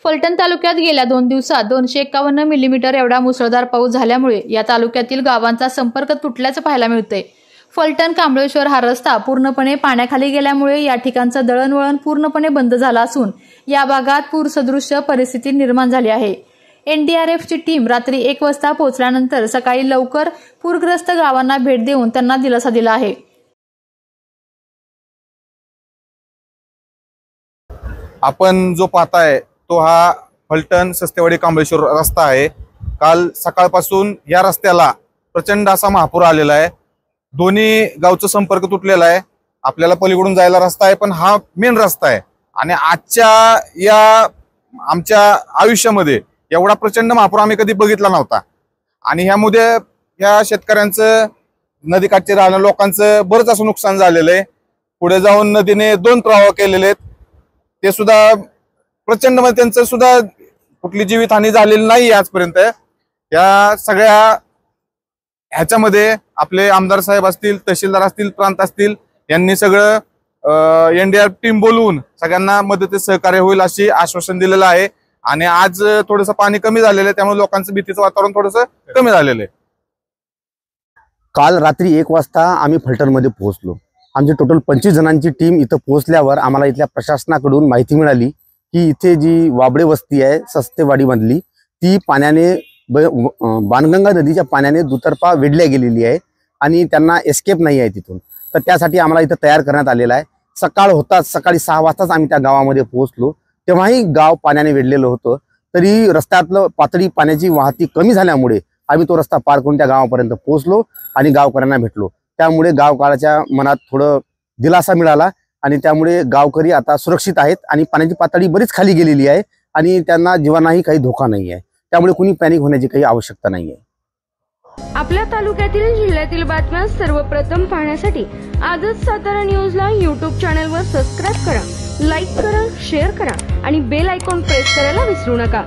फलटण तालुक्यात गेल्या 2 दिवसात 251 मिलीमीटर एवढा मुसळधार पाऊस झाल्यामुळे या तालुक्यातील गावांचा संपर्क तुटल्याचं पाहायला मिळतंय। फलटण कांबळेश्वर हा रस्ता पूर्णपणे पाण्याखाली गेल्यामुळे या ठिकाणचं दळणवळण पूर्णपणे बंद झालं असून या भागात पूरसदृश्य परिस्थिती निर्माण झाली आहे। एनडीआरएफची टीम रात्री 1 वाजता पोहोचल्यानंतर सकाळी लवकर पूरग्रस्त गावांना भेट देऊन त्यांना दिलासा दिला आहे। आपण जो पाहताय तो हा फलटण सस्तेवाडी कांबळेश्वर रस्ता आहे। काल सकाळपासून या रस्त्याला प्रचंड असा महापूर आलेला आहे। दोन्ही गावचा संपर्क तुटलेला आहे। आपल्याला पलीकडून जायला रस्ता आहे पण हा मेन रस्ता आहे आणि आजच्या या आमच्या आयुष्यामध्ये एवढा प्रचंड महापूर आम्ही कधी बघितला नव्हता आणि ह्यामध्ये या शेतकऱ्यांचं नदीकाठचे राहणाऱ्या लोकांचं बरंच असं नुकसान झालेलं आहे। पुढे जाऊन नदीने 2 प्रवाह केलेले आहेत, ते सुद्धा प्रचंड म्हणजे त्यांचं सुद्धा कुठली जीवितहानी झालेली नाही आजपर्यंत। या सगळ्या ह्याच्यामध्ये आपले आमदार साहेब असतील, तहसीलदार असतील, प्रांत असतील, यांनी सगळं एनडीआरएफ टीम बोलवून सगळ्यांना मदतीचे सहकार्य होईल अशी आश्वासन दिलेलं आहे। आणि आज थोडंसं पाणी कमी झालेलं आहे, त्यामुळे लोकांचं भीतीचं वातावरण थोडंसं कमी झालेलं आहे। काल रात्री 1 वाजता आम्ही फलटणमध्ये पोहोचलो। आमची टोटल 25 जणांची टीम इथं पोहोचल्यावर आम्हाला इथल्या प्रशासनाकडून माहिती मिळाली की इथे जी वाबडे वस्ती आहे सस्तेवाडीमधली ती पाण्याने बाणगंगा नदीच्या पाण्याने दुतर्फा वेढल्या गेलेली आहे आणि त्यांना एस्केप नाही आहे तिथून। तर त्यासाठी आम्हाला इथं तयार करण्यात आलेला आहे। सकाळ होताच सकाळी 6 वाजताच आम्ही त्या गावामध्ये पोहोचलो। तेव्हाही गाव पाण्याने वेढलेलं होतं, तरी रस्त्यातलं पातळी पाण्याची वाहती कमी झाल्यामुळे आम्ही तो रस्ता पार करून त्या गावापर्यंत पोहोचलो आणि गावकऱ्यांना भेटलो। त्यामुळे गावकऱ्याच्या मनात थोडं दिलासा मिळाला आणि त्यामुळे गावकरी आता सुरक्षित आहेत आणि पाण्याची पातळी बरीच खाली गेलेली आहे आणि त्यांना जीवांनाही काही धोका नाही आहे। त्यामुळे कुणी पॅनिक होण्याची काही आवश्यकता नाही आहे। आपल्या तालुक्यातील जिल्ह्यातील बातम्या सर्वप्रथम पाहण्यासाठी आजच सातारा न्यूजला YouTube चॅनलवर सबस्क्राइब करा, लाईक करा, शेअर करा आणि बेल आयकॉन प्रेस करायला विसरू नका।